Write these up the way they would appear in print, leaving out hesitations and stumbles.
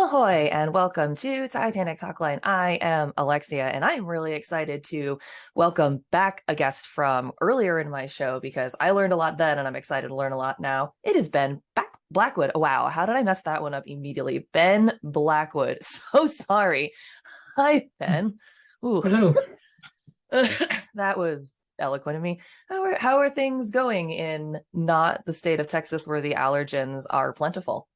Ahoy, and welcome to Titanic Talkline. I am Alexia, and I'm really excited to welcome back a guest from earlier in my show because I learned a lot then, and I'm excited to learn a lot now. It is Ben Blackwood. Wow, how did I mess that one up immediately? Ben Blackwood. So sorry. Hi, Ben. Ooh, Hello. that was eloquent of me. How are things going in not the state of Texas where the allergens are plentiful?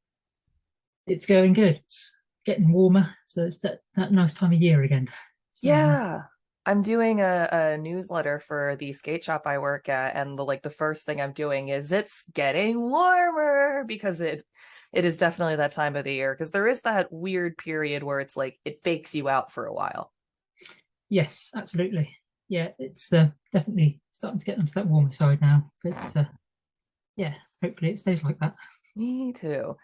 It's going good. It's getting warmer, so it's that nice time of year again. So Yeah. I'm doing a newsletter for the skate shop I work at, and the first thing I'm doing is it's getting warmer because it is definitely that time of the year because there is that weird period where it's like it fakes you out for a while. yes, absolutely. Yeah, it's definitely starting to get onto that warmer side now. But yeah, hopefully it stays like that. Me too.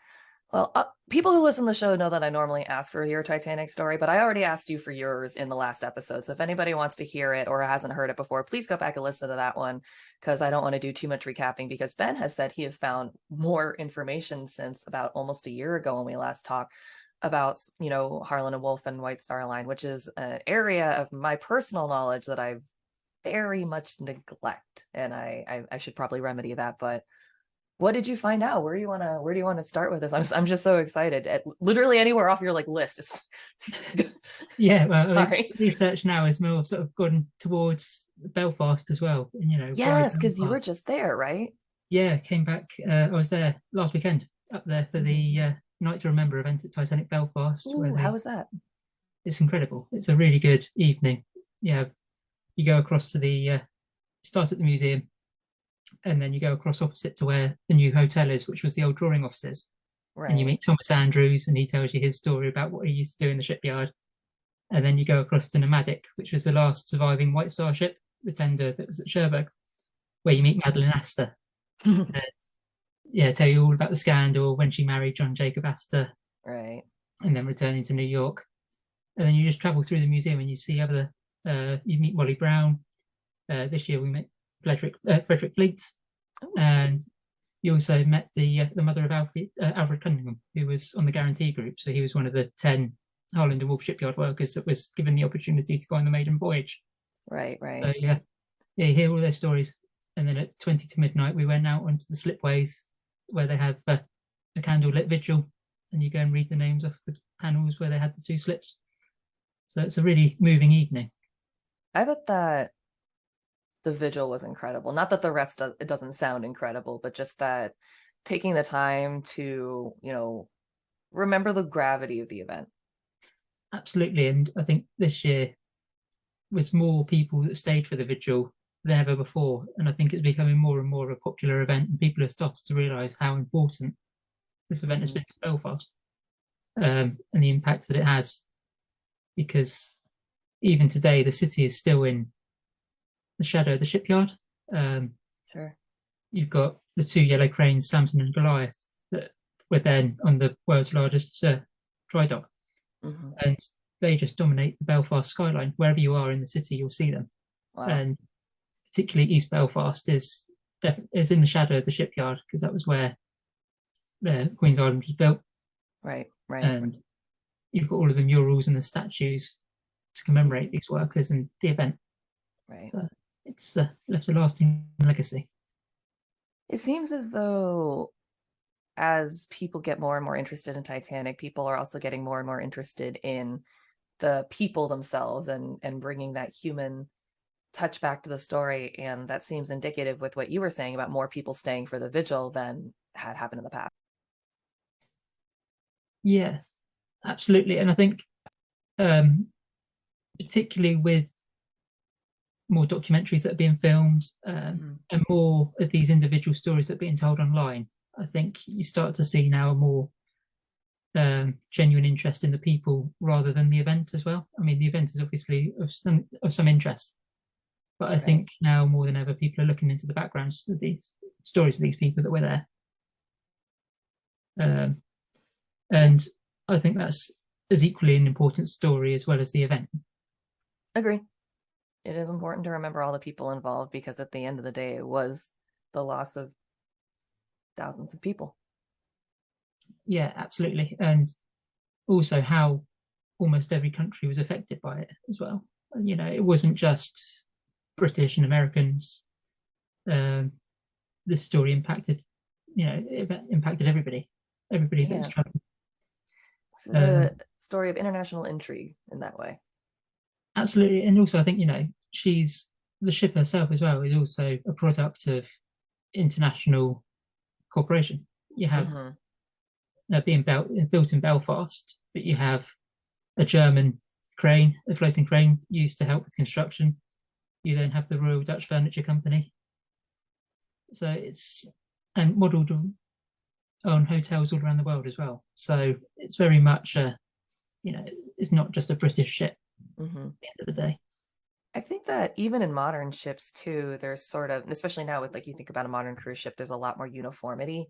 Well, people who listen to the show know that I normally ask for your Titanic story, but I already asked you for yours in the last episode. So if anybody wants to hear it or hasn't heard it before, please go back and listen to that one because I don't want to do too much recapping because Ben has said he has found more information since about almost a year ago when we last talked about, Harlan and Wolff and White Star Line, which is an area of my personal knowledge that I very much neglect. And I should probably remedy that, but what did you find out? Where do you want to start with this? I'm just so excited. At literally anywhere off your list. Yeah, well, I mean, Sorry. research now is more sort of gone towards Belfast as well, and why Yes, because you were Belfast? just there, right? Yeah, came back. I was there last weekend up there for Mhm. the Night to Remember event at Titanic Belfast, where Ooh, how they was that? it's incredible. It's a really good evening. Yeah, you go across to the start at the museum, and then you go across opposite to where the new hotel is, which was the old drawing offices. And you Right. meet Thomas Andrews, and he tells you his story about what he used to do in the shipyard. And then you go across to Nomadic, which was the last surviving White Star ship, the tender that was at Cherbourg, where you meet Madeline Astor. And, yeah, tell you all about the scandal when she married John Jacob Astor, Right. and then returning to New York. And then you just travel through the museum and you see other. You meet Molly Brown. This year we met Frederick Fleet, Oh, and you also met the mother of Alfred Cunningham, who was on the guarantee group. So he was one of the 10 Harland and Wolff shipyard workers that was given the opportunity to go on the maiden voyage. right, right. So yeah, you hear all their stories. And then at 20 to midnight, we went out onto the slipways where they have a candlelit vigil, and you go and read the names off the panels where they had the two slips. So it's a really moving evening. I bet that the vigil was incredible. Not that the rest of it doesn't sound incredible, but just that taking the time to, remember the gravity of the event. Absolutely. And I think this year was more people that stayed for the vigil than ever before. And I think it's becoming more and more of a popular event, and people have started to realise how important this event has Mhm. been to Belfast, and the impact that it has. Because even today, the city is still in the shadow of the shipyard. Um, Sure. you've got the two yellow cranes, Samson and Goliath, that were then on the world's largest dry dock. Hmm. And they just dominate the Belfast skyline. Wherever you are in the city, you'll see them. Wow. And particularly East Belfast is in the shadow of the shipyard because that was where Queen's Island was built. Right, right, And you've got all of the murals and the statues to commemorate these workers and the event. right. So it's left a lasting legacy. It seems as though as people get more and more interested in Titanic, people are also getting more and more interested in the people themselves and bringing that human touch back to the story. And that seems indicative with what you were saying about more people staying for the vigil than had happened in the past. Yeah, absolutely. And I think um, particularly with more documentaries that are being filmed, Mhm. and more of these individual stories that are being told online, I think you start to see now a more genuine interest in the people rather than the event as well. I mean, the event is obviously of some interest, but I Right. think now more than ever, people are looking into the backgrounds of these stories of these people that were there, um, and I think that's as equally an important story as well as the event. Agree. It is important to remember all the people involved because at the end of the day, it was the loss of thousands of people. Yeah, absolutely, and also how almost every country was affected by it as well. It wasn't just British and Americans. Um, this story it impacted everybody that was Yeah. traveling. It's Um, a story of international intrigue in that way. Absolutely, and also I think she's the ship herself as well is also a product of international cooperation. You have Hmm. being built in Belfast, but you have a German crane, a floating crane used to help with construction. You then have the Royal Dutch Furniture Company. So it's and modelled on hotels all around the world as well. So it's very much it's not just a British ship Hmm. at the end of the day. I think that even in modern ships too, there's sort of, especially now with like you think about a modern cruise ship, there's a lot more uniformity.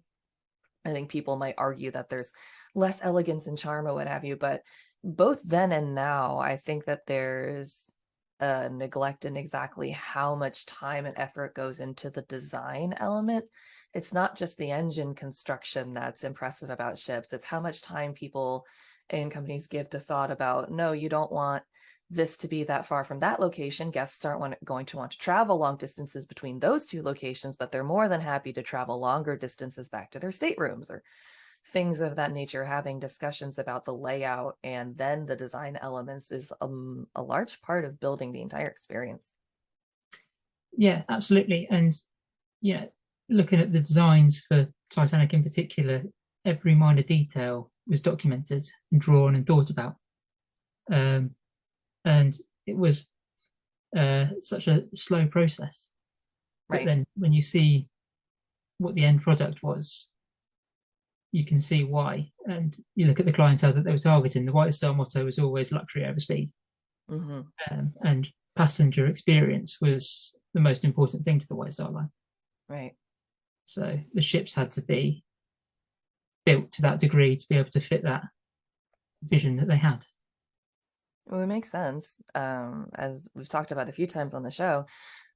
I think people might argue that there's less elegance and charm or what have you, but both then and now, I think that there's a neglect in exactly how much time and effort goes into the design element. It's not just the engine construction that's impressive about ships, it's how much time people and companies give to thought about, no, you don't want this to be that far from that location. Guests aren't going to want to travel long distances between those two locations, but they're more than happy to travel longer distances back to their staterooms or things of that nature. Having discussions about the layout and then the design elements is a large part of building the entire experience. Yeah, absolutely. And yeah, looking at the designs for Titanic in particular, every minor detail was documented and drawn and thought about. Um, and it was such a slow process. But Right. then when you see what the end product was, you can see why. And you look at the clientele that they were targeting. The White Star motto was always luxury over speed, Hmm. and passenger experience was the most important thing to the White Star Line. Right. So the ships had to be built to that degree to be able to fit that vision that they had. Well, it makes sense. As we've talked about a few times on the show,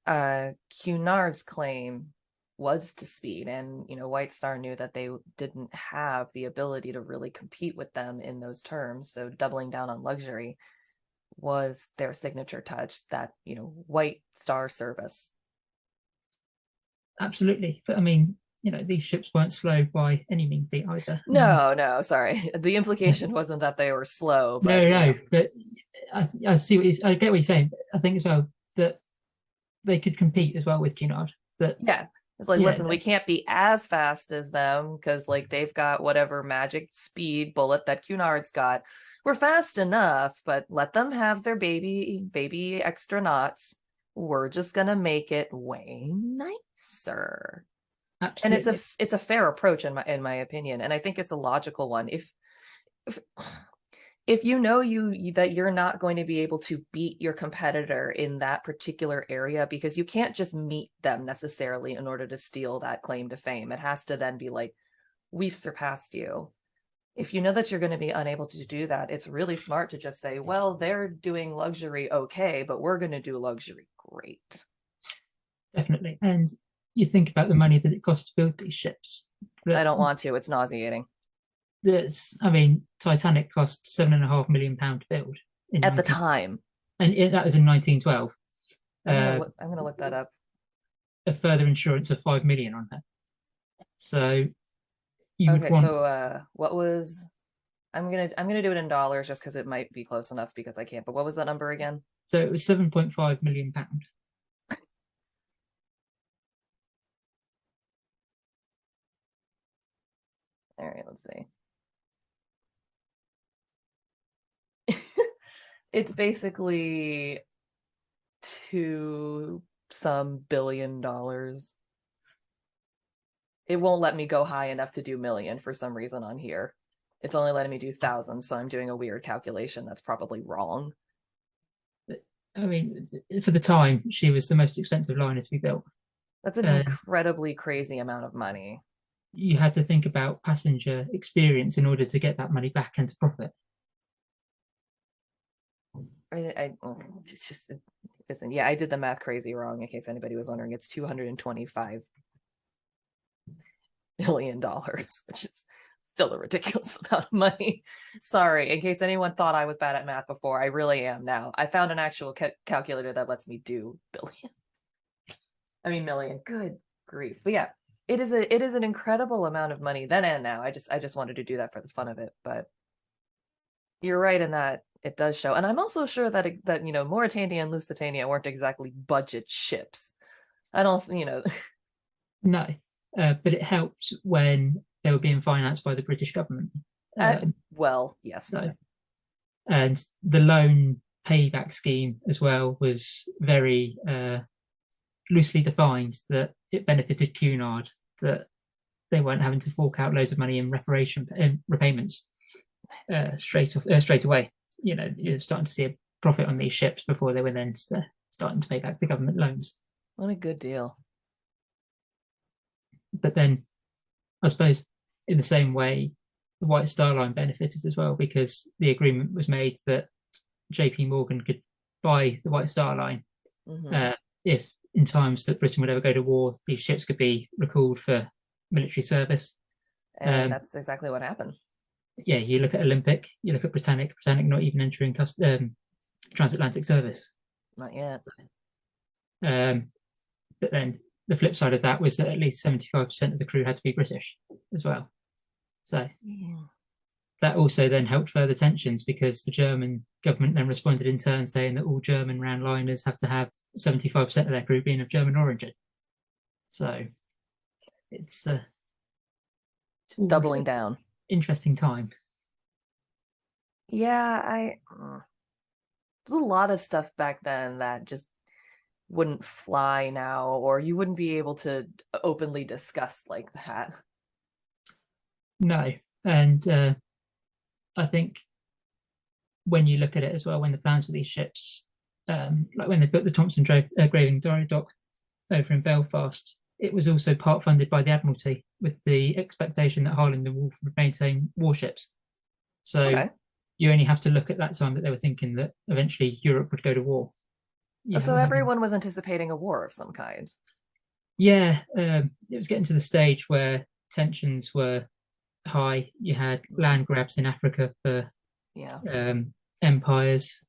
Cunard's claim was to speed, and White Star knew that they didn't have the ability to really compete with them in those terms. So doubling down on luxury was their signature touch, that White Star service. Absolutely, but I mean, these ships weren't slow by any mean feat either. No, no, sorry. The implication wasn't that they were slow, but No, no, but I see I get what you're saying. I think as well that they could compete as well with Cunard. That yeah. It's like, you know, listen, we can't be as fast as them because like they've got whatever magic speed bullet that Cunard's got. We're fast enough, but let them have their baby extra knots. We're just gonna make it way nicer. And it's a absolutely. it's a fair approach in my opinion, and I think it's a logical one. If if you know that you're not going to be able to beat your competitor in that particular area, because you can't just meet them necessarily in order to steal that claim to fame. It has to then be like, we've surpassed you. If you know that you're going to be unable to do that, it's really smart to just say, well, they're doing luxury okay, but we're going to do luxury great. Definitely. And you think about the money that it costs to build these ships. I That don't want to. It's nauseating. I mean, Titanic cost £7.5 million to build in At the 19, time. and that was in 1912. I'm gonna look that up. A further insurance of 5 million on her. So you would Okay, want. so what was I'm gonna do it in dollars just because it might be close enough because I can't. But what was that number again? So it was £7.5 million. All right, let's see. It's basically two some $1 billion. It won't let me go high enough to do million for some reason on here. It's only letting me do thousands, so I'm doing a weird calculation that's probably wrong. I mean, for the time, she was the most expensive liner to be built. That's an Uh, incredibly crazy amount of money. you had to think about passenger experience in order to get that money back and to profit. It's just listen. Yeah, I did the math crazy wrong. In case anybody was wondering, it's $225 million, which is still a ridiculous amount of money. Sorry, in case anyone thought I was bad at math before, I really am now. I found an actual calculator that lets me do billion. I mean million. Good grief. But yeah, it is an incredible amount of money then and now. I just wanted to do that for the fun of it, but you're right in that it does show. And I'm also sure that that Mauritania and Lusitania weren't exactly budget ships. I don't. No, but it helped when they were being financed by the British government. Well, yes. So, and the loan payback scheme as well was very loosely defined, that it benefited Cunard, that they weren't having to fork out loads of money in repayments straight away. You're starting to see a profit on these ships before they were then starting to pay back the government loans. What a good deal. But then, I suppose, in the same way, the White Star Line benefited as well, because the agreement was made that JP Morgan could buy the White Star Line if, in times that Britain would ever go to war, these ships could be recalled for military service. And that's exactly what happened. Yeah, you look at Olympic, you look at Britannic not even entering transatlantic service. Not yet. But then the flip side of that was that at least 75% of the crew had to be British as well. So that also then helped further tensions, because the German government then responded in turn saying that all German-ran liners have to have 75% of their crew being of German origin. So it's just doubling down. Interesting time. Yeah, there's a lot of stuff back then that just wouldn't fly now, or you wouldn't be able to openly discuss like that. No, and I think when you look at it as well, when the plans for these ships, like when they built the Thompson Graving Dry Dock over in Belfast, it was also part funded by the Admiralty, with the expectation that Harland and Wolff would maintain warships. So you only have to look at that time that they were thinking that eventually Europe would go to war. So everyone was anticipating a war of some kind. Yeah, it was getting to the stage where tensions were high. You had land grabs in Africa for empires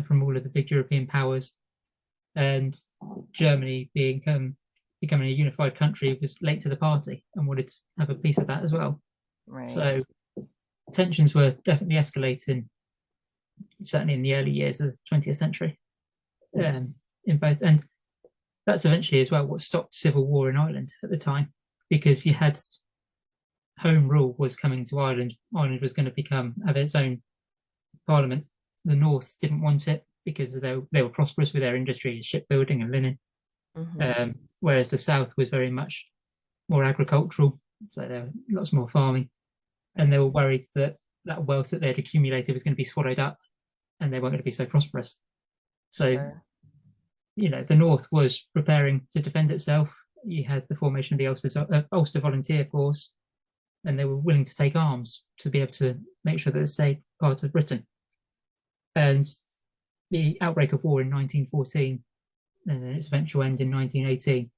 from all of the big European powers, and Germany becoming a unified country was late to the party and wanted to have a piece of that as well. Right. So tensions were definitely escalating, certainly in the early years of the 20th century. In both, and that's eventually as well what stopped civil war in Ireland at the time, because you had home rule was coming to Ireland. Ireland was going to have its own parliament. The North didn't want it because they were prosperous with their industry, shipbuilding and linen, whereas the South was very much more agricultural, so there were lots more farming, and they were worried that that wealth that they'd accumulated was going to be swallowed up, and they weren't going to be so prosperous. So, the North was preparing to defend itself. You had the formation of the Ulster Volunteer Force, and they were willing to take arms to be able to make sure that they stayed part of Britain. And the outbreak of war in 1914, and then its eventual end in 1918,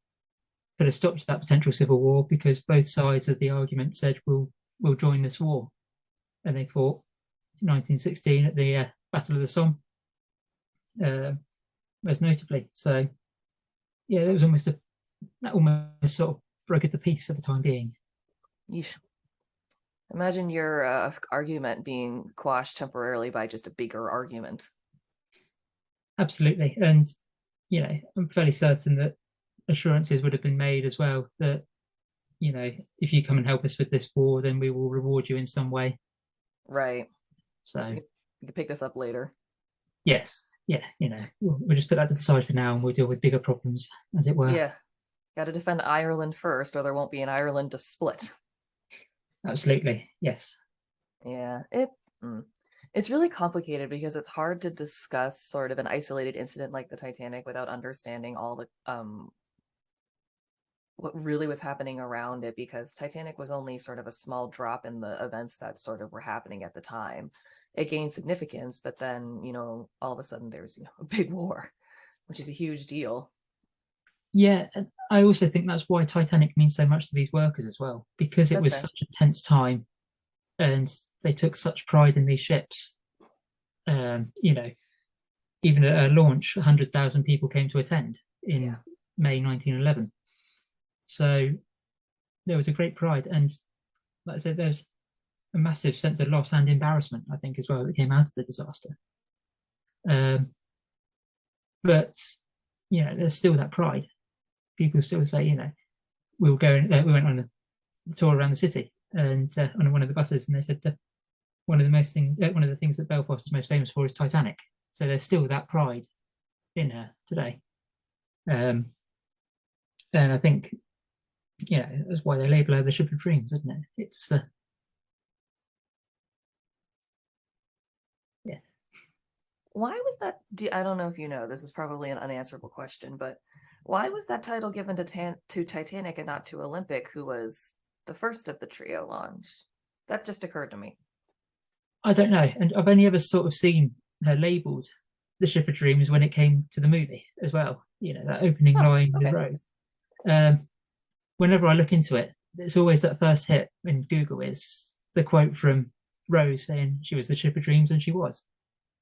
put a stop to that potential civil war, because both sides of the argument said, we'll join this war. And they fought in 1916 at the Battle of the Somme, most notably. So, yeah, it was that almost sort of brokered the peace for the time being. Yeesh. Imagine your argument being quashed temporarily by just a bigger argument. Absolutely. And, I'm fairly certain that assurances would have been made as well that, if you come and help us with this war, then we will reward you in some way. Right. So you can pick this up later. Yes. Yeah. We'll just put that to the side for now, and we'll deal with bigger problems, as it were. Yeah. Got to defend Ireland first, or there won't be an Ireland to split. Absolutely. Yes. Yeah. It's really complicated, because it's hard to discuss sort of an isolated incident like the Titanic without understanding all the what really was happening around it, because Titanic was only sort of a small drop in the events that sort of were happening at the time. It gained significance, but then, all of a sudden there's, a big war, which is a huge deal. Yeah, and I also think that's why Titanic means so much to these workers as well, because it was such a tense time. and they took such pride in these ships. You know, even at a launch, 100,000 people came to attend Yeah. in May 1911. So there was a great pride, and like I said, there's a massive sense of loss and embarrassment, I think, as well, that came out of the disaster. Um, but there's still that pride. People still say, we were going, we went on a tour around the city and on one of the buses, and they said one of the things that Belfast is most famous for is Titanic. So there's still that pride in her today, and I think that's why they label her the ship of dreams, isn't it? It's yeah. Why was that? I don't know if you know. This is probably an unanswerable question, but why was that title given to Titanic and not to Olympic, who was the first of the trio launched? That just occurred to me. I don't know, and I've only ever sort of seen her labelled the ship of dreams when it came to the movie as well. That opening Oh, line with okay. Rose. Whenever I look into it, it's always that first hit in Google is the quote from Rose saying she was the ship of dreams, and she was.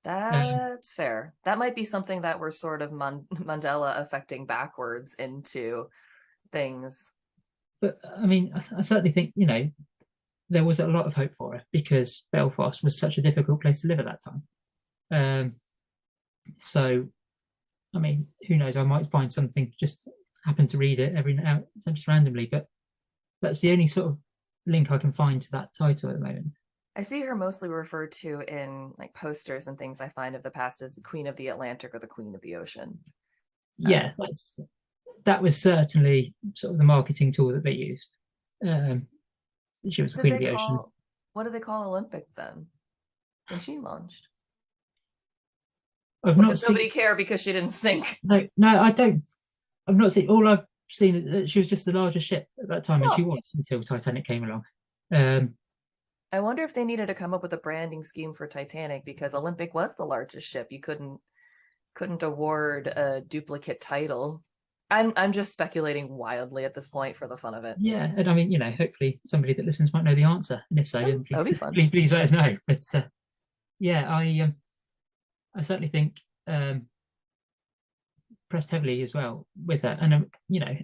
That's fair. That might be something that we're sort of Mandela affecting backwards into things. But I mean, I certainly think there was a lot of hope for her because Belfast was such a difficult place to live at that time. So, I mean, who knows? I might find something, just happen to read it every now, just randomly, but that's the only sort of link I can find to that title at the moment. I see her mostly referred to in like posters and things I find of the past as the Queen of the Atlantic or the Queen of the Ocean. Yeah, that was certainly sort of the marketing tool that they used. She was the Queen of the Ocean. What do they call Olympic then when she launched? I've Or not does seen. nobody care because she didn't sink? No, I don't. I've not seen. All I've seen is that she was just the largest ship at that time, and she was until Titanic came along. I wonder if they needed to come up with a branding scheme for Titanic because Olympic was the largest ship. You couldn't award a duplicate title. I'm just speculating wildly at this point for the fun of it. Yeah, and I mean, hopefully somebody that listens might know the answer, and if so, then That would be please, fun. please let us know. But yeah, I certainly think pressed heavily as well with her, and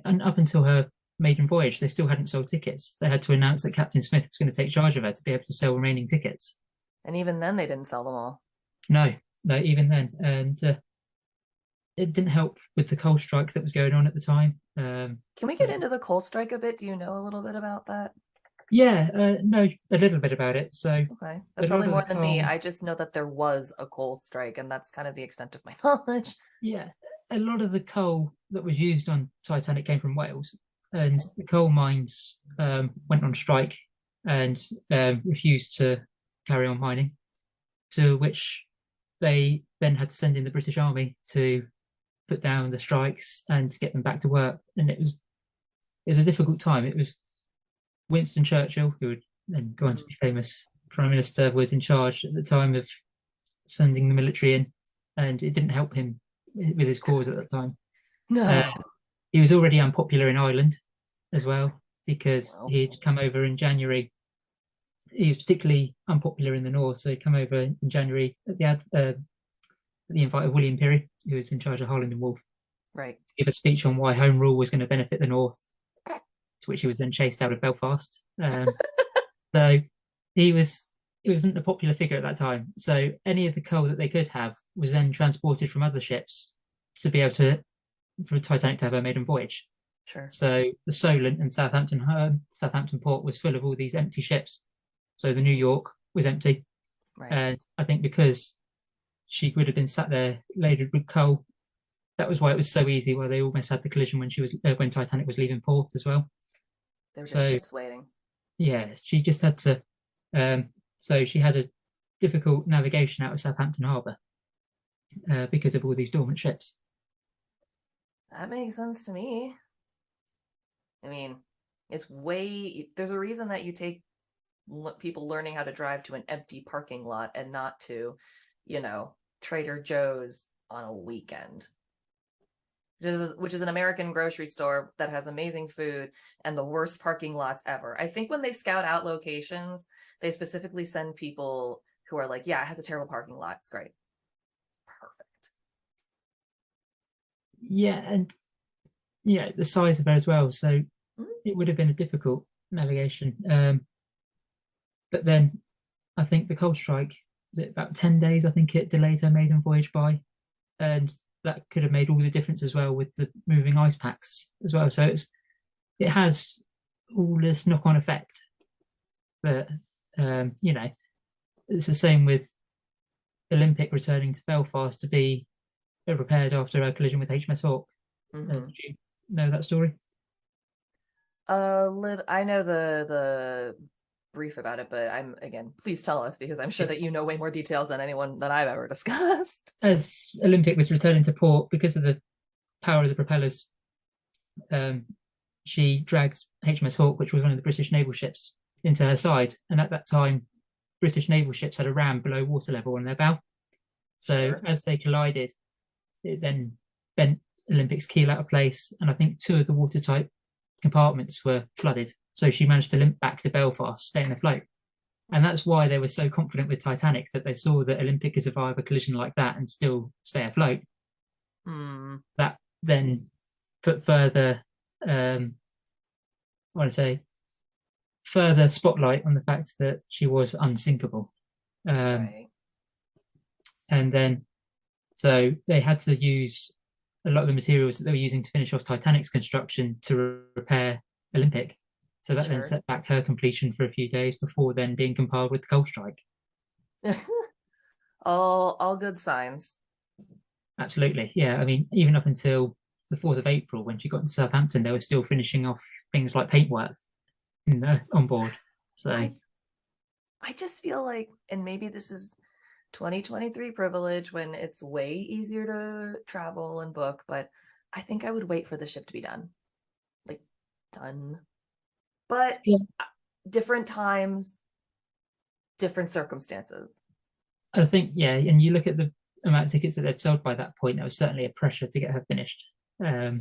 and up until her maiden voyage, they still hadn't sold tickets. They had to announce that Captain Smith was going to take charge of her to be able to sell remaining tickets. And even then, they didn't sell them all. No, no, even then, and it didn't help with the coal strike that was going on at the time. Can we get into the coal strike a bit? Do you know a little bit about that? Yeah, no, a little bit about it. So okay, that's probably more than me. I just know that there was a coal strike, and that's kind of the extent of my knowledge. Yeah, a lot of the coal that was used on Titanic came from Wales, and the coal mines went on strike and refused to carry on mining, to which they then had to send in the British Army to put down the strikes and to get them back to work. And it was a difficult time. It was Winston Churchill, who would then go on to be famous Prime Minister, was in charge at the time of sending the military in, and it didn't help him with his cause at that time. No. He was already unpopular in Ireland as well because he'd come over in January. He was particularly unpopular in the north, so he'd come over in January at the invite of William Peary, who was in charge of Harland and Wolff, right, to give a speech on why Home Rule was going to benefit the north, to which he was then chased out of Belfast. So he wasn't a popular figure at that time. So any of the coal that they could have was then transported from other ships to be able to, for Titanic to have a maiden voyage. Sure. So the Solent and Southampton port was full of all these empty ships. So the New York was empty. Right. And I think because she would have been sat there laden with coal, that was why it was so easy, why they almost had the collision when Titanic was leaving port as well. There were just ships waiting. Yeah, she just had to so she had a difficult navigation out of Southampton Harbour because of all these dormant ships. That makes sense to me. I mean, there's a reason that you take people learning how to drive to an empty parking lot and not to, Trader Joe's on a weekend. Which is an American grocery store that has amazing food and the worst parking lots ever. I think when they scout out locations, They specifically send people who are like, yeah, it has a terrible parking lot. It's great. Perfect. Yeah, and yeah, the size of her as well. So Mm-hmm. it would have been a difficult navigation. But then I think the cold strike, about 10 days, I think it delayed her maiden voyage by. And that could have made all the difference as well with the moving ice packs as well. So it has all this knock-on effect that it's the same with Olympic returning to Belfast to be repaired after a collision with HMS Hawk. Mm-hmm. Did you know that story? I know the brief about it, but please tell us because I'm sure that you know way more details than anyone that I've ever discussed. As Olympic was returning to port, because of the power of the propellers, she drags HMS Hawk, which was one of the British naval ships, into her side. And at that time, British naval ships had a ram below water level on their bow. So Sure. as they collided, it then bent Olympic's keel out of place, and I think two of the watertight compartments were flooded. So she managed to limp back to Belfast, staying afloat. And that's why they were so confident with Titanic, that they saw that Olympic could survive a collision like that and still stay afloat. Hmm. That then put further, I want to say, further spotlight on the fact that she was unsinkable. Right. And then, so they had to use a lot of the materials that they were using to finish off Titanic's construction to repair Olympic. So that then Sure. set back her completion for a few days before then being compiled with the cold strike. All good signs. Absolutely. Yeah. I mean, even up until the 4th of April, when she got to Southampton, they were still finishing off things like paintwork on board. So, I just feel like, and maybe this is 2023 privilege when it's way easier to travel and book, but I think I would wait for the ship to be done. Like, done. But yeah, different times, different circumstances. I think, yeah. And you look at the amount of tickets that they'd sold by that point, there was certainly a pressure to get her finished.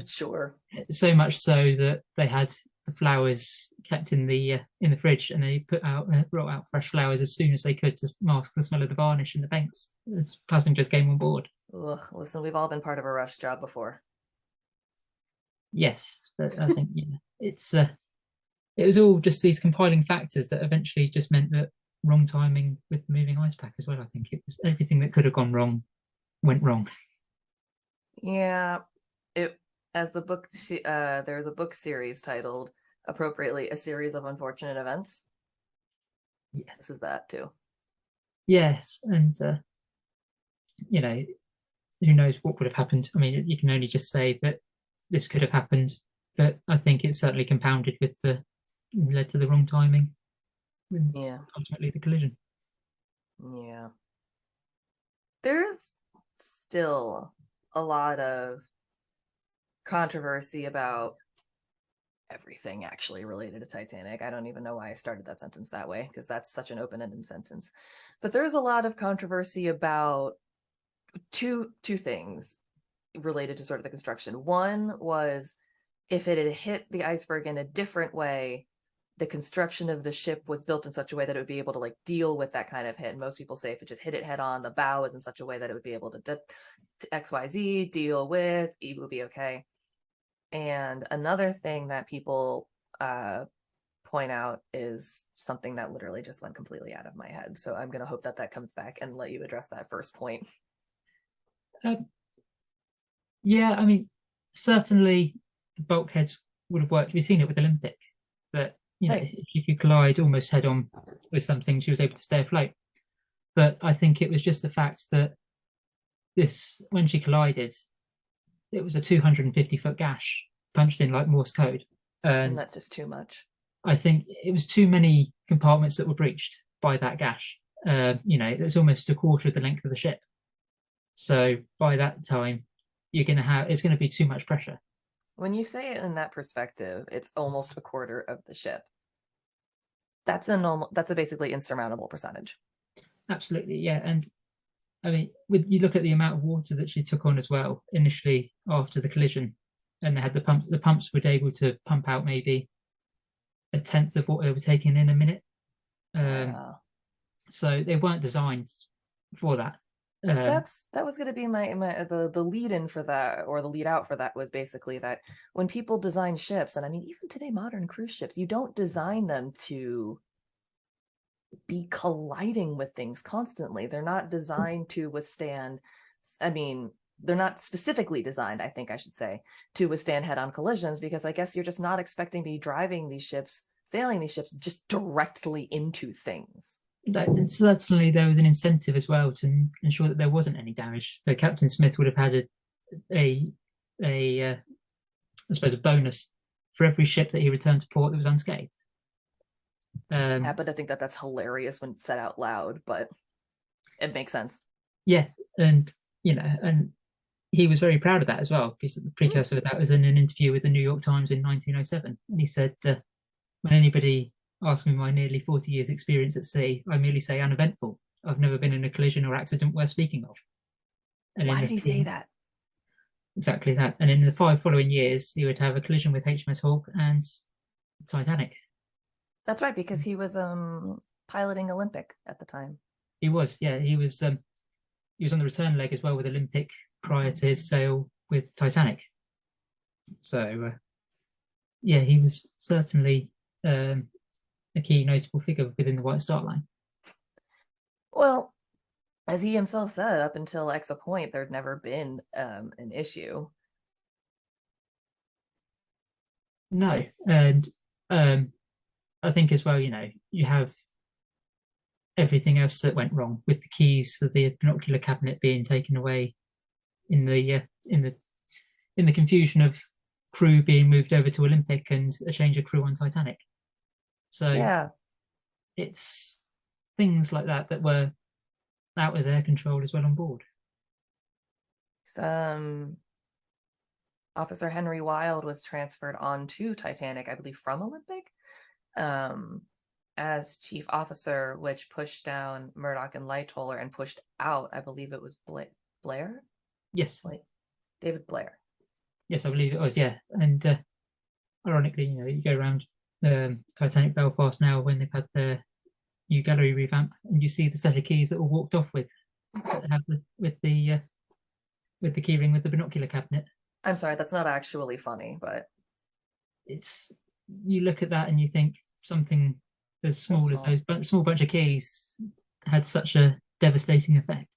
Sure. So much so that they had the flowers kept in the fridge, and they brought out fresh flowers as soon as they could to mask the smell of the varnish in the paints as passengers came on board. Ugh, listen, we've all been part of a rush job before. Yes, but I think it was all just these compiling factors that eventually just meant that wrong timing with the moving ice pack as well. I think it was everything that could have gone wrong went wrong. Yeah, it as the book there's a book series titled appropriately A Series of Unfortunate Events. Yeah. This is that too. Yes, and you know, who knows what would have happened. I mean, you can only just say that this could have happened, but I think it's certainly compounded with the led to the wrong timing with Yeah. ultimately the collision. Yeah. There's still a lot of controversy about everything actually related to Titanic. I don't even know why I started that sentence that way because that's such an open-ended sentence. But there's a lot of controversy about two things related to sort of the construction. One was if it had hit the iceberg in a different way, the construction of the ship was built in such a way that it would be able to like deal with that kind of hit. And most people say if it just hit it head on, the bow is in such a way that it would be able to XYZ deal with, it would be okay. And another thing that people point out is something that literally just went completely out of my head. So I'm going to hope that that comes back and let you address that first point. Yeah, I mean, certainly the bulkheads would have worked. We've seen it with Olympic, that Right. if you could collide almost head on with something, she was able to stay afloat. But I think it was just the fact that when she collided, it was a 250-foot gash punched in like Morse code, And and that's just too much. I think it was too many compartments that were breached by that gash. It's almost a quarter of the length of the ship. So by that time, it's going to be too much pressure. When you say it in that perspective, it's almost a quarter of the ship. That's a basically insurmountable percentage. Absolutely, yeah. And I mean, you look at the amount of water that she took on as well initially after the collision, and they had the pumps. The pumps were able to pump out maybe a tenth of what they were taking in a minute. Um, Yeah. so they weren't designed for that. Um, That was going to be the lead in for that, or the lead out for that, was basically that when people design ships, and I mean even today modern cruise ships, you don't design them to be colliding with things constantly. They're not designed to withstand, I mean, they're not specifically designed, I think I should say, to withstand head-on collisions, because I guess you're just not expecting to be driving these ships, sailing these ships just directly into things. Certainly there was an incentive as well to ensure that there wasn't any damage. So Captain Smith would have had a, a I suppose, a bonus for every ship that he returned to port that was unscathed. I happen to think that that's hilarious when said out loud, but it makes sense. Yes, and and he was very proud of that as well, because the Mm. precursor of that was in an interview with the New York Times in 1907, and he said, "When anybody asks me my nearly 40 years' experience at sea, I merely say uneventful. I've never been in a collision or accident worth speaking of." And in Why the did he say three, that? exactly that, and in the 5 following years, he would have a collision with HMS Hawke and Titanic. That's right, because he was piloting Olympic at the time. He was, yeah, he was on the return leg as well with Olympic prior Mm-hmm. to his sail with Titanic. So yeah, he was certainly um, a key notable figure within the White Star Line. Well, as he himself said, up until X a point, there'd never been an issue. No, and um, I think as well, you have everything else that went wrong with the keys for the binocular cabinet being taken away in the in the confusion of crew being moved over to Olympic and a change of crew on Titanic. So Yeah. it's things like that that were out of their control as well on board. Some Officer Henry Wild was transferred on to Titanic, I believe, from Olympic, um, as chief officer, which pushed down Murdoch and Lightoller and pushed out, I believe it was Blair? Yes, Like David Blair. yes, I believe it was. Yeah, and ironically, you go around Titanic Belfast now when they've had their new gallery revamp, and you see the set of keys that were walked off that have with the keyring with the binocular cabinet. I'm sorry, that's not actually funny, but It's You look at that and you think something as so small as small. those small bunch of keys had such a devastating effect.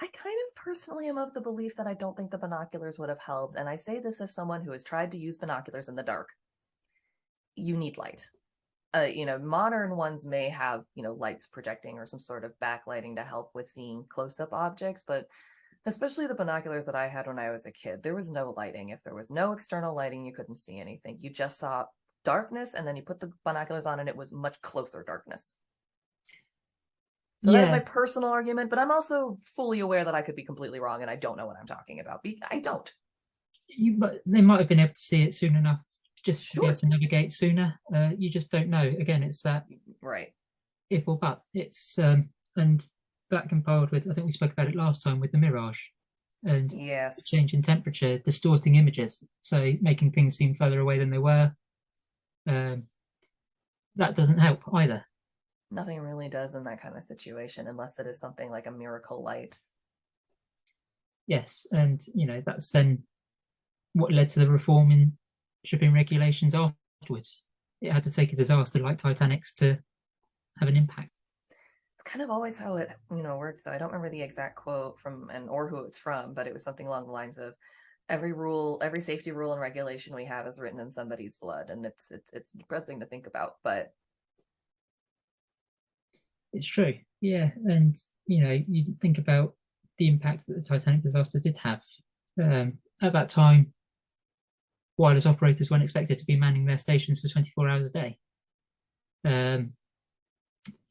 I kind of personally am of the belief that I don't think the binoculars would have helped, and I say this as someone who has tried to use binoculars in the dark. You need light. Modern ones may have, lights projecting or some sort of backlighting to help with seeing close-up objects, but especially the binoculars that I had when I was a kid, there was no lighting. If there was no external lighting, you couldn't see anything. You just saw darkness, and then you put the binoculars on, and it was much closer darkness. So that is my Yeah, personal argument, but I'm also fully aware that I could be completely wrong and I don't know what I'm talking about. I don't. they might have been able to see it soon enough just to be able Sure. to navigate sooner. You just don't know. Again, it's that Right. if or but. It's and that compiled with, I think we spoke about it last time with the mirage and the Yes. change in temperature, distorting images, so making things seem further away than they were. Um, that doesn't help either. Nothing really does in that kind of situation unless it is something like a miracle light. Yes, and that's then what led to the reform in shipping regulations afterwards. It had to take a disaster like Titanic's to have an impact. It's kind of always how it, works though. I don't remember the exact quote from and or who it's from, but it was something along the lines of every rule, every safety rule and regulation we have is written in somebody's blood, and it's depressing to think about, but It's true, yeah, and you think about the impact that the Titanic disaster did have. At that time, wireless operators weren't expected to be manning their stations for 24 hours a day. Um,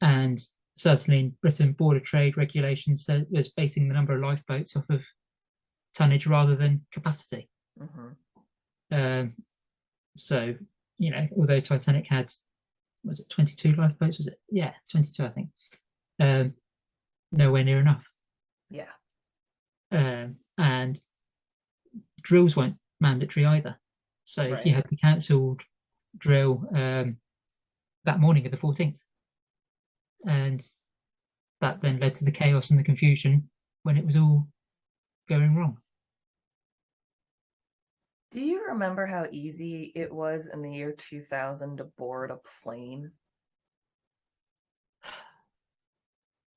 and certainly in Britain, Border Trade regulations was basing the number of lifeboats off of tonnage rather than capacity. mm-hmm. Um, so, although Titanic had, was it 22 lifeboats? Was it? Yeah, 22, I think. Um, Nowhere near enough. Yeah. And drills weren't mandatory either. So he Right. had the cancelled drill that morning of the 14th. and that then led to the chaos and the confusion when it was all going wrong. Do you remember how easy it was in the year 2000 to board a plane?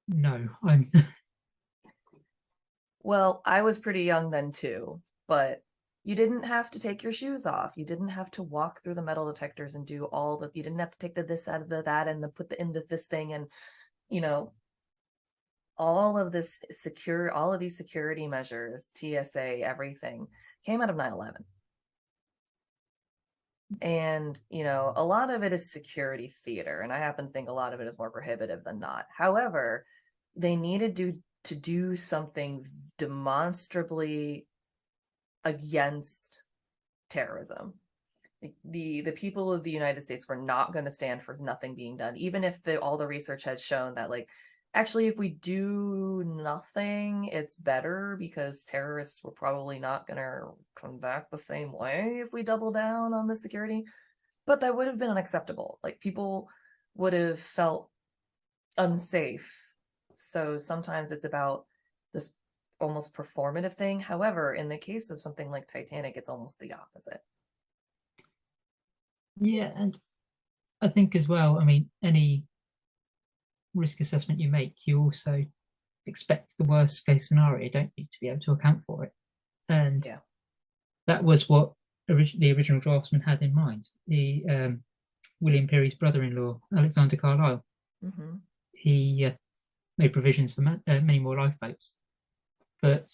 No, I'm Well, I was pretty young then too, but you didn't have to take your shoes off. You didn't have to walk through the metal detectors and do all the, you didn't have to take the this out of the that and the put the into this thing and, you know, all of these security measures, TSA, everything came out of 9/11. And, a lot of it is security theater, and I happen to think a lot of it is more prohibitive than not. However, they needed to do something demonstrably against terrorism. The people of the United States were not going to stand for nothing being done, even if all the research had shown that, like, actually, if we do nothing, it's better because terrorists were probably not going to come back the same way if we double down on the security. But that would have been unacceptable. Like, people would have felt unsafe. So sometimes it's about this almost performative thing. However, in the case of something like Titanic, it's almost the opposite. yeah, and I think as well. I mean, any risk assessment you make, you also expect the worst case scenario, don't you, to be able to account for it? And Yeah. that was what the original draftsman had in mind. The William Peary's brother-in-law, Alexander Carlyle, Mm-hmm. he made provisions for many more lifeboats, but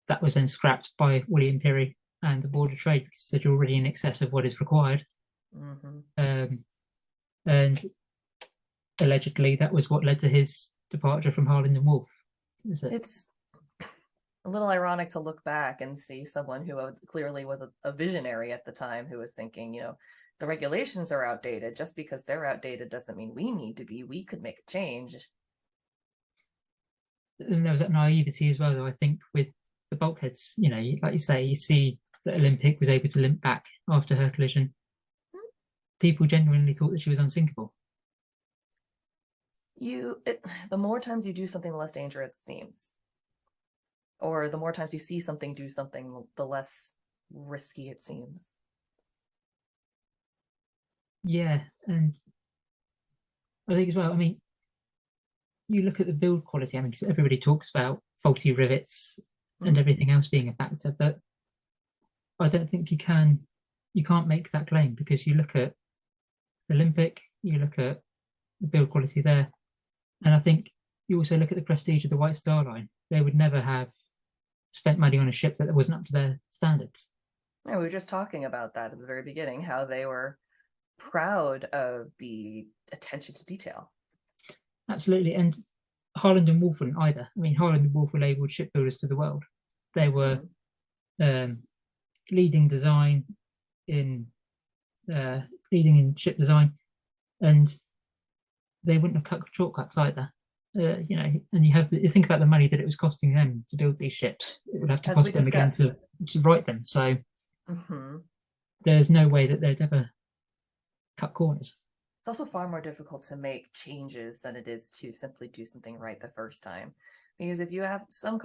that was then scrapped by William Peary and the Board of Trade because he said you're already in excess of what is required. Mm-hmm. And allegedly, that was what led to his departure from Harland and Wolff. Is it? It's a little ironic to look back and see someone who clearly was a visionary at the time who was thinking, the regulations are outdated. Just because they're outdated doesn't mean we need to be. We could make a change. And there was that naivety as well, though, I think, with the bulkheads. Like you say, you see that Olympic was able to limp back after her collision. People genuinely thought that she was unsinkable. The more times you do something, the less dangerous it seems. Or the more times you see something do something, the less risky it seems. Yeah, and I think as well, I mean, you look at the build quality, I mean, everybody talks about faulty rivets and Mm-hmm. everything else being a factor, but I don't think you can't make that claim because you look at Olympic, you look at the build quality there, and I think you also look at the prestige of the White Star Line. They would never have spent money on a ship that wasn't up to their standards. Yeah, we were just talking about that at the very beginning, how they were proud of the attention to detail. Absolutely, and Harland and Wolff wouldn't either. I mean, Harland and Wolff were labelled shipbuilders to the world. They were um, leading design in leading in ship design, and they wouldn't have cut shortcuts either. And you think about the money that it was costing them to build these ships. It would have to As we cost them again discussed. to write them. So Mm-hmm. there's no way that they'd ever cut corners. It's also far more difficult to make changes than it is to simply do something right the first time. Because if you have some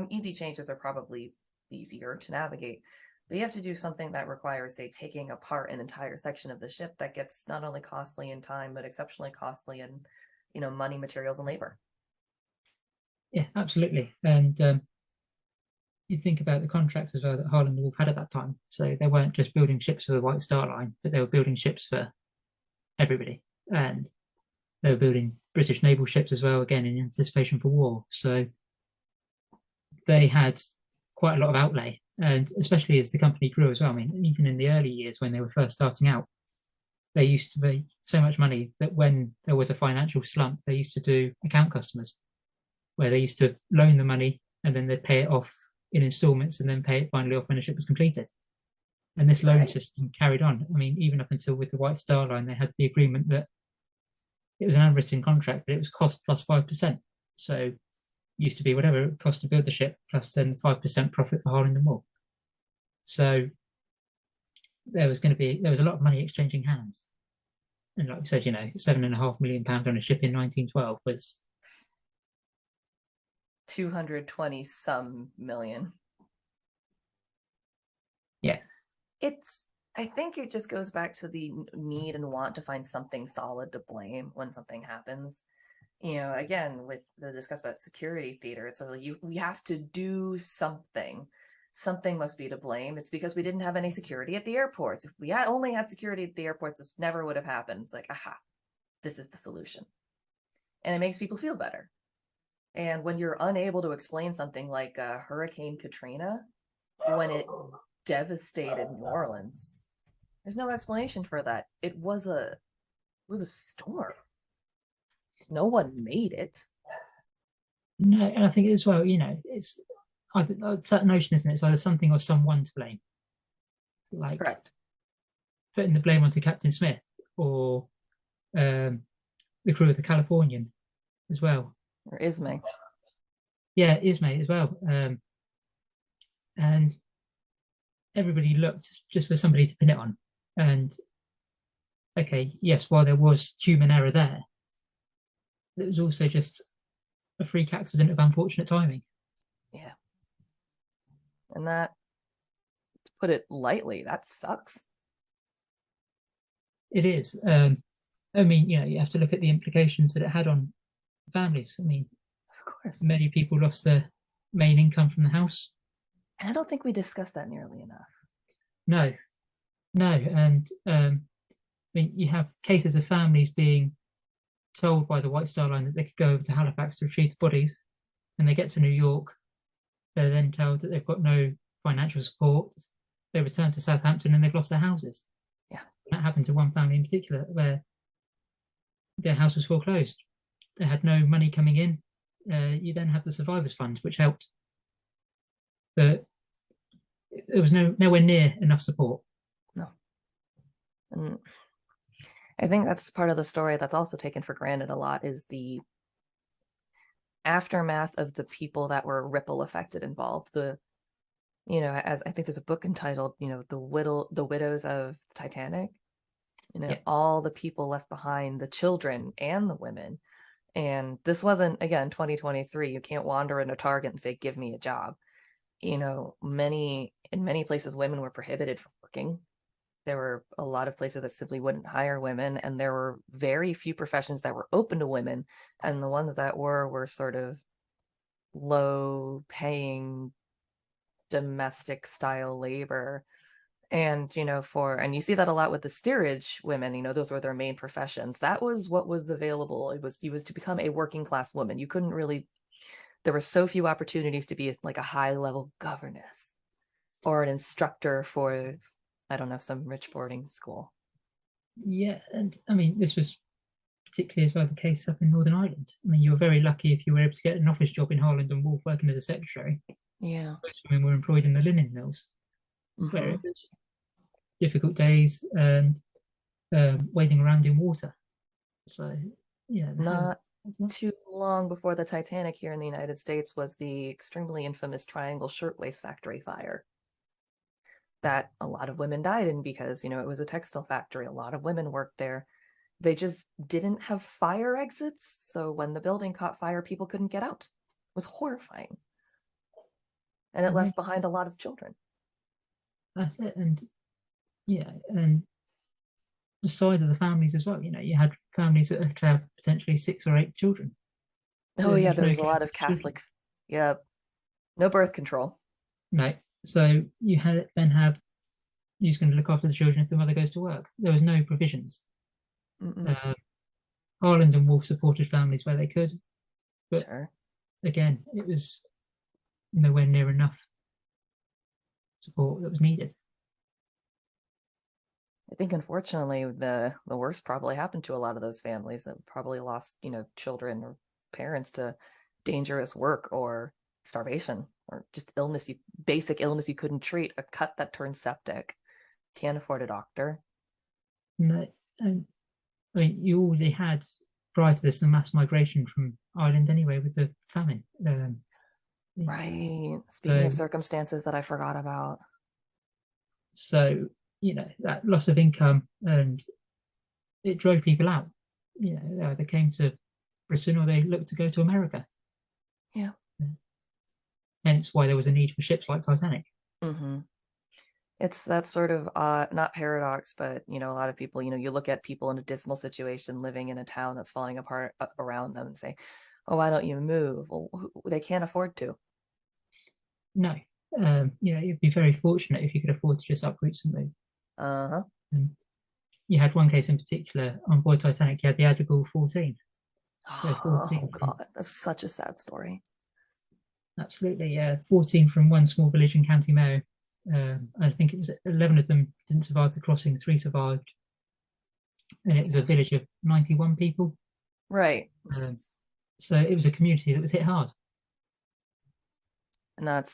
easy changes are probably easier to navigate. But you have to do something that requires, say, taking apart an entire section of the ship that gets not only costly in time, but exceptionally costly in, money, materials, and labor. Yeah, absolutely. And you think about the contracts as well that Harland and Wolff had at that time. So they weren't just building ships for the White Star Line, but they were building ships for everybody. And they were building British naval ships as well, again, in anticipation for war. So they had quite a lot of outlay. And especially as the company grew as well. I mean, even in the early years when they were first starting out, they used to make so much money that when there was a financial slump, they used to do account customers, where they used to loan the money and then they'd pay it off in installments and then pay it finally off when the ship was completed. And this loan Right. system carried on. I mean, even up until with the White Star Line, they had the agreement that it was an unwritten contract, but it was cost plus 5%. So it used to be whatever it cost to build the ship, plus then 5% profit for Harland and Wolff. So there was a lot of money exchanging hands. And like we said, £7.5 million on a ship in 1912 was 220 some million. yeah. It's I think it just goes back to the need and want to find something solid to blame when something happens. Again, with the discuss about security theater, it's like we have to do something. Something must be to blame. It's because we didn't have any security at the airports. If we had only had security at the airports, this never would have happened. It's like, aha, this is the solution. And it makes people feel better. And when you're unable to explain something like Hurricane Katrina, when it devastated New Orleans, there's no explanation for that. It was a storm. No one made it. No, and I think as well, it's a certain notion, isn't it? It's either something or someone to blame. Like Correct. putting the blame onto Captain Smith or the crew of the Californian as well. Or Ismay. Yeah, Ismay as well. And everybody looked just for somebody to pin it on. And okay, yes, while there was human error there, it was also just a freak accident of unfortunate timing. Yeah. And that, to put it lightly, that sucks. It is. I mean, you have to look at the implications that it had on families. I mean, Of course. many people lost their main income from the house. And I don't think we discussed that nearly enough. No, no, and I mean, you have cases of families being told by the White Star Line that they could go over to Halifax to retrieve the bodies, and they get to New York. They're then told that they've got no financial support. They return to Southampton and they've lost their houses. Yeah. That happened to one family in particular where their house was foreclosed. They had no money coming in. You then have the Survivors Fund, which helped, but there was nowhere near enough support. No. And I think that's part of the story that's also taken for granted a lot is the aftermath of the people that were ripple affected involved. As I think there's a book entitled, the widows of Titanic. Yeah. All the people left behind, the children and the women. And this wasn't, again, 2023. You can't wander into Target and say, "Give me a job." In many places, women were prohibited from working. There were a lot of places that simply wouldn't hire women, and there were very few professions that were open to women, and the ones that were sort of low paying domestic style labor. And and you see that a lot with the steerage women, those were their main professions. That was what was available. You was to become a working class woman. You couldn't really, there were so few opportunities to be like a high level governess or an instructor for, I don't know, some rich boarding school. Yeah, and I mean, this was particularly as well the case up in Northern Ireland. I mean, you were very lucky if you were able to get an office job in Harland and Wolff working as a secretary. Yeah. Most women were employed in the linen mills, where Mm-hmm. it was difficult days and wading around in water. So, yeah, Not too long before the Titanic here in the United States was the extremely infamous Triangle Shirtwaist Factory fire that a lot of women died in because, it was a textile factory. A lot of women worked there. They just didn't have fire exits. So when the building caught fire, people couldn't get out. It was horrifying. And it left behind a lot of children. That's it. And yeah, and the size of the families as well. You had families that could have potentially 6 or 8 children. Oh, yeah, there was a lot of Catholic. Yeah. No birth control. No. So you then have who's going to look after the children if the mother goes to work. There was no provisions. Harland and Wolff supported families where they could, but Sure. again, it was nowhere near enough support that was needed. I think unfortunately the worst probably happened to a lot of those families that probably lost, children or parents to dangerous work or starvation or just basic illness you couldn't treat, a cut that turned septic, can't afford a doctor. No, and I mean, you already had prior to this the mass migration from Ireland anyway with the famine. Right. Speaking of circumstances that I forgot about. So, that loss of income and it drove people out. They came to Britain or they looked to go to America. Yeah. Hence why there was a need for ships like Titanic. Mm-hmm. It's that sort of not paradox, but a lot of people, you look at people in a dismal situation living in a town that's falling apart around them and say, "Oh, why don't you move?" Well, they can't afford to. No, you'd be very fortunate if you could afford to just uproot and move. Uh-huh. You had one case in particular on board Titanic. You had the Adigal 14. So Oh 14 from, God, that's such a sad story. absolutely, yeah, 14 from one small village in County Mayo. I think it was 11 of them didn't survive the crossing, 3 survived. And it was a village of 91 people. Right. Um, so it was a community that was hit hard. And that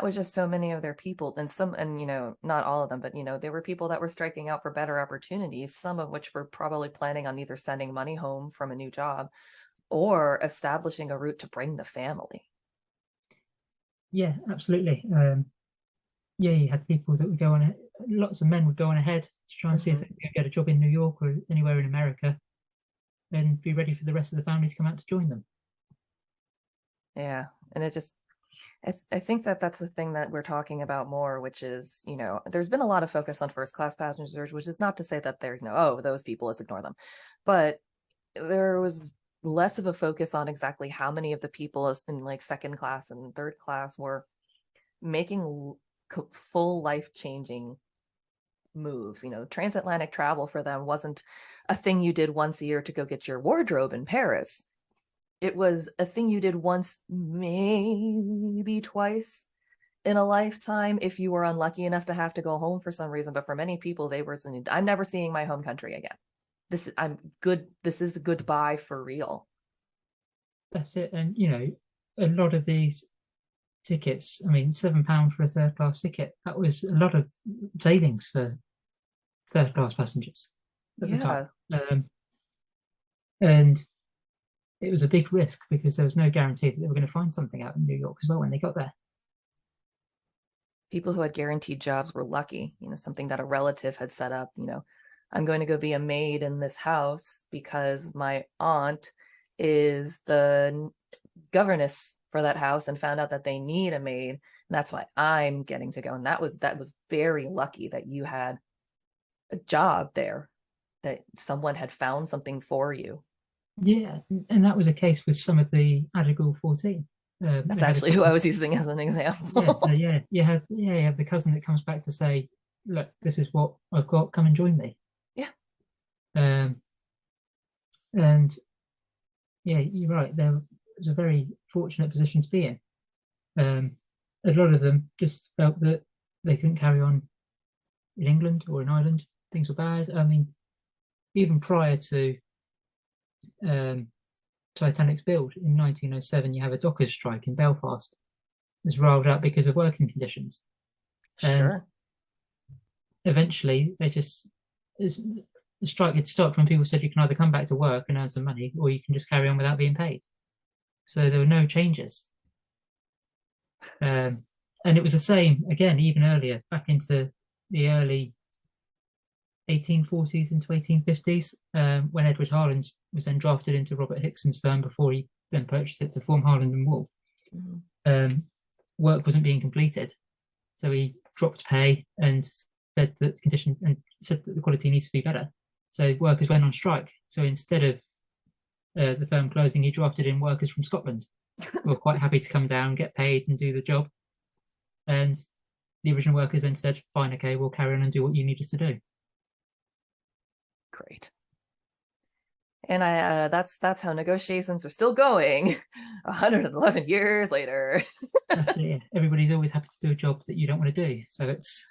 was just so many of their people, and not all of them, but there were people that were striking out for better opportunities, some of which were probably planning on either sending money home from a new job or establishing a route to bring the family. Yeah, absolutely. Yeah, you had people that would go on, lots of men would go on ahead to try and see if they could get a job in New York or anywhere in America and be ready for the rest of the family to come out to join them. Yeah. And I think that that's the thing that we're talking about more, which is, there's been a lot of focus on first class passengers, which is not to say that they're, oh, those people, let's ignore them. But there was less of a focus on exactly how many of the people in like second class and third class were making full life changing moves. Transatlantic travel for them wasn't a thing you did once a year to go get your wardrobe in Paris. It was a thing you did once, maybe twice in a lifetime if you were unlucky enough to have to go home for some reason. But for many people, they were saying, I'm never seeing my home country again. I'm good. This is goodbye for real. That's it. And, a lot of these tickets, I mean, £7 for a third class ticket, that was a lot of savings for third class passengers at the time. Yeah. And it was a big risk because there was no guarantee that they were going to find something out in New York as well when they got there. People who had guaranteed jobs were lucky, something that a relative had set up, I'm going to go be a maid in this house because my aunt is the governess for that house and found out that they need a maid. And that's why I'm getting to go. And that was very lucky that you had a job there, that someone had found something for you. Yeah, and that was a case with some of the Adigal 14. That's actually who I was using as an example. Yeah, so you have the cousin that comes back to say, look, this is what I've got, come and join me. Yeah. And yeah, you're right, there was a very fortunate position to be in. A lot of them just felt that they couldn't carry on in England or in Ireland. Things were bad. I mean, even prior to Titanic's build in 1907, you have a dockers' strike in Belfast. It's rolled up because of working conditions. And sure. Eventually, the strike had stopped when people said you can either come back to work and earn some money, or you can just carry on without being paid. So there were no changes. And it was the same again, even earlier, back into the early 1840s into 1850s, when Edward Harland was then drafted into Robert Hickson's firm before he then purchased it to form Harland and Wolff. Work wasn't being completed, so he dropped pay and said that the quality needs to be better. So workers went on strike. So instead of the firm closing, he drafted in workers from Scotland who were quite happy to come down, get paid, and do the job. And the original workers then said, "Fine, okay, we'll carry on and do what you need us to do." Great. And that's how negotiations are still going 111 years later. That's it. Yeah. Everybody's always happy to do a job that you don't want to do. So it's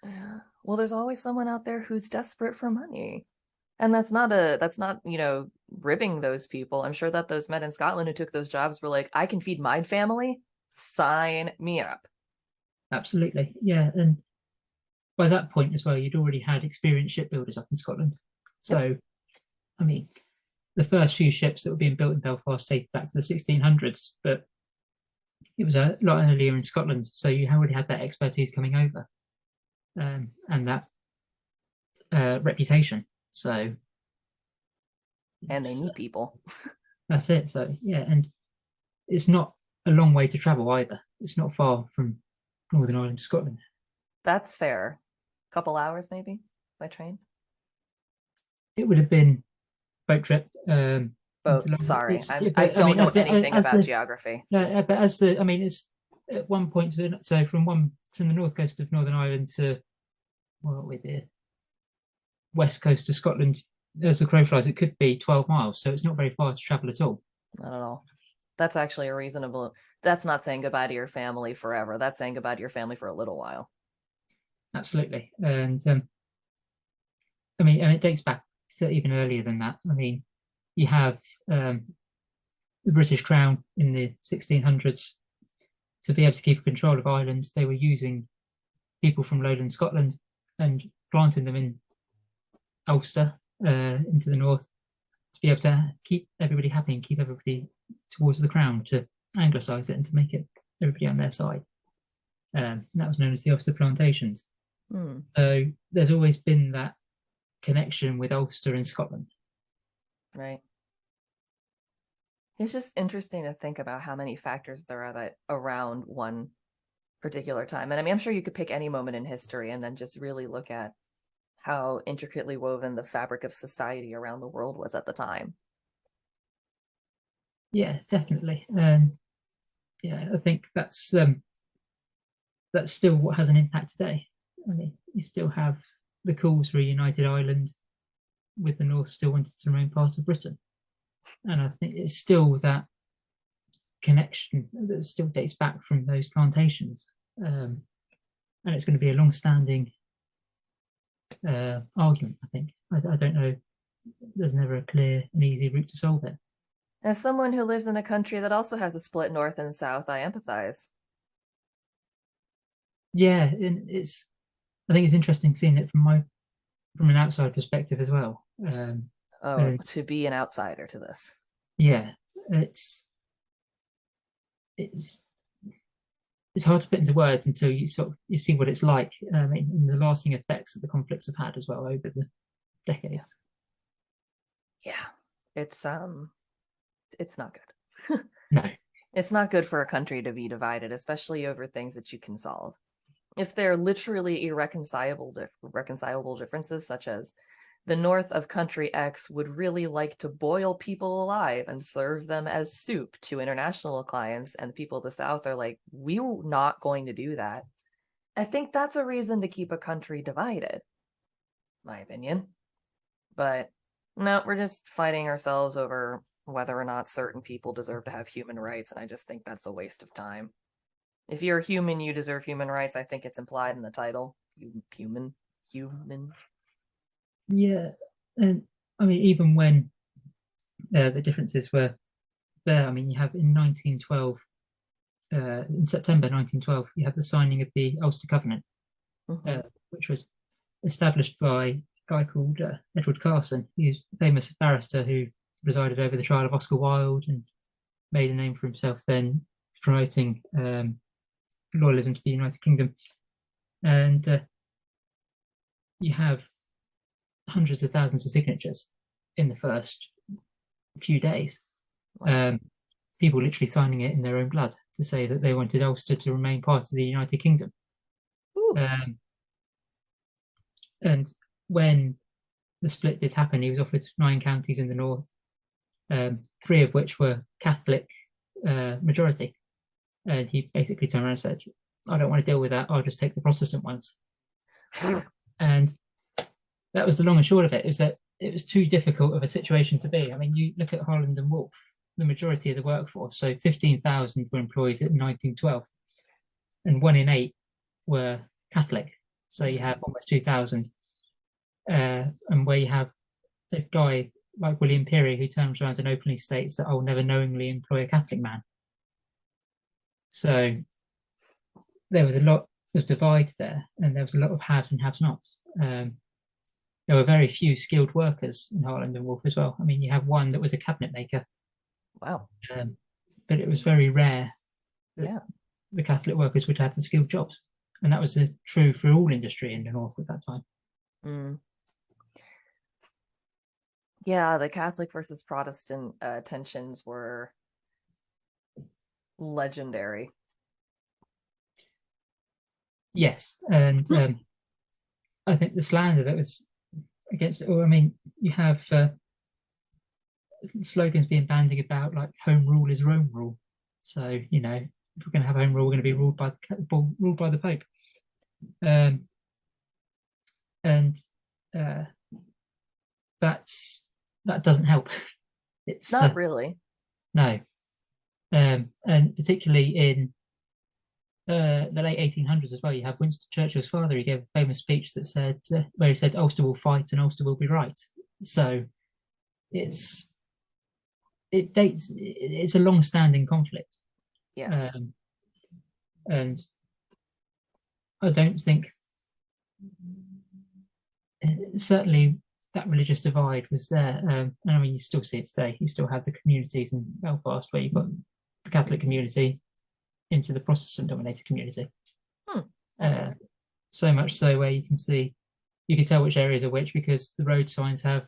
well, there's always someone out there who's desperate for money. And that's not ribbing those people. I'm sure that those men in Scotland who took those jobs were like, I can feed my family, sign me up. Absolutely. Yeah. And by that point as well, you'd already had experienced shipbuilders up in Scotland. So, yep. I mean, the first few ships that were being built in Belfast dated back to the 1600s, but it was a lot earlier in Scotland. So you already had that expertise coming over. And that reputation. So And they need people. that's it. So yeah, and it's not a long way to travel either. It's not far from Northern Ireland to Scotland. That's fair. Couple hours maybe by train. It would have been boat trip Boat. into London. Sorry, I But I don't mean, know anything about geography. but as the I mean, it's at one point. So from the north coast of Northern Ireland to with the west coast of Scotland, as the crow flies, it could be 12 miles. So it's not very far to travel at all. Not at all. That's actually a reasonable. That's not saying goodbye to your family forever. That's saying goodbye to your family for a little while. Absolutely, and I mean, and it dates back to even earlier than that. I mean, you have the British Crown in the 1600s to be able to keep control of Ireland. They were using people from lowland Scotland and planting them in Ulster into the north to be able to keep everybody happy and keep everybody towards the crown, to anglicise it and to make it everybody on their side. That was known as the Ulster Plantations. So there's always been that connection with Ulster and Scotland. Right. It's just interesting to think about how many factors there are that around one particular time. And I mean, I'm sure you could pick any moment in history and then just really look at how intricately woven the fabric of society around the world was at the time. Yeah, definitely. Yeah, I think that's still what has an impact today. I mean, you still have the calls for a united Ireland, with the North still wanting to remain part of Britain. And I think it's still that connection that still dates back from those plantations. And it's going to be a long-standing argument, I think. I don't know. There's never a clear and easy route to solve it. As someone who lives in a country that also has a split north and south, I empathize. Yeah, and I think it's interesting seeing it from an outside perspective as well. To be an outsider to this. Yeah, it's hard to put into words until you see what it's like, and the lasting effects that the conflicts have had as well over the decades. Yeah, it's not good. No, it's not good for a country to be divided, especially over things that you can solve. If they're literally irreconcilable differences, such as the north of country X would really like to boil people alive and serve them as soup to international clients, and the people of the south are like, we're not going to do that. I think that's a reason to keep a country divided, my opinion. But no, we're just fighting ourselves over whether or not certain people deserve to have human rights, and I just think that's a waste of time. If you're a human, you deserve human rights. I think it's implied in the title. Human. Yeah, and I mean, even when the differences were there, I mean, you have in 1912, in September 1912, you have the signing of the Ulster Covenant, which was established by a guy called Edward Carson, who's a famous barrister who presided over the trial of Oscar Wilde and made a name for himself then promoting loyalism to the United Kingdom. And you have hundreds of thousands of signatures in the first few days. People literally signing it in their own blood to say that they wanted Ulster to remain part of the United Kingdom. And when the split did happen, he was offered 9 counties in the north, 3 of which were Catholic majority. And he basically turned around and said, I don't want to deal with that. I'll just take the Protestant ones. And that was the long and short of it, is that it was too difficult of a situation to be. I mean, you look at Harland and Wolff, the majority of the workforce, so 15,000 were employed in 1912, and 1 in 8 were Catholic. So you have almost 2,000. And where you have a guy like William Peary who turns around and openly states that I'll never knowingly employ a Catholic man. So there was a lot of divide there, and there was a lot of haves and have-nots. There were very few skilled workers in Harland and Wolff as well. I mean, you have one that was a cabinet maker. Wow. But it was very rare that the Catholic workers would have the skilled jobs. And that was true for all industry in the north at that time. Yeah, the Catholic versus Protestant tensions were legendary. Yes, and I think the slander that was against, or I mean, you have slogans being bandied about like "Home rule is Rome rule." So you know, if we're going to have home rule, we're going to be ruled by the Pope, um, and uh, that doesn't help. It's Not really. no, and particularly in the late 1800s as well. You have Winston Churchill's father. He gave a famous speech that said, where he said, "Ulster will fight and Ulster will be right." So it's it dates. It's a long-standing conflict, Yeah. and I don't think certainly that religious divide was there. And I mean, you still see it today. You still have the communities in Belfast where you've got the Catholic community into the Protestant-dominated community. Hmm. Uh, so much so where you can tell which areas are which because the road signs have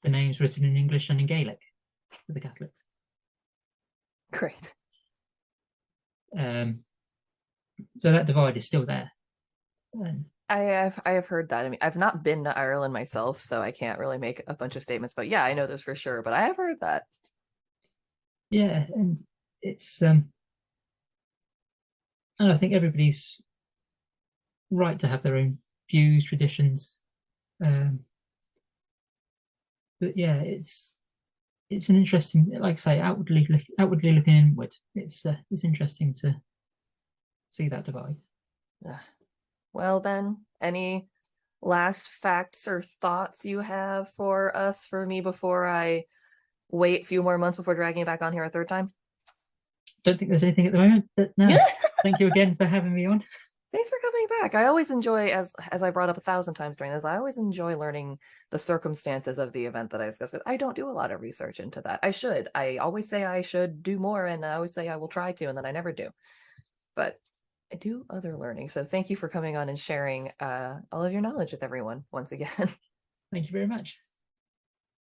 the names written in English and in Gaelic for the Catholics. Great. Um, so that divide is still there. And I have heard that. I mean, I've not been to Ireland myself, so I can't really make a bunch of statements. But yeah, I know this for sure. But I have heard that. yeah, and it's and I think everybody's right to have their own views, traditions. Um, but yeah, it's an interesting, like I say, outwardly looking inward. It's interesting to see that divide. Ugh. Well, Ben, any last facts or thoughts you have for us, for me, before I wait a few more months before dragging it back on here a third time? Don't think there's anything at the moment, but no. Thank you again for having me on. Thanks for coming back. I always enjoy, as I brought up 1,000 times during this, I always enjoy learning the circumstances of the event that I discussed. I don't do a lot of research into that. I should. I always say I should do more, and I always say I will try to, and then I never do. But I do other learning. So thank you for coming on and sharing all of your knowledge with everyone once again. Thank you very much.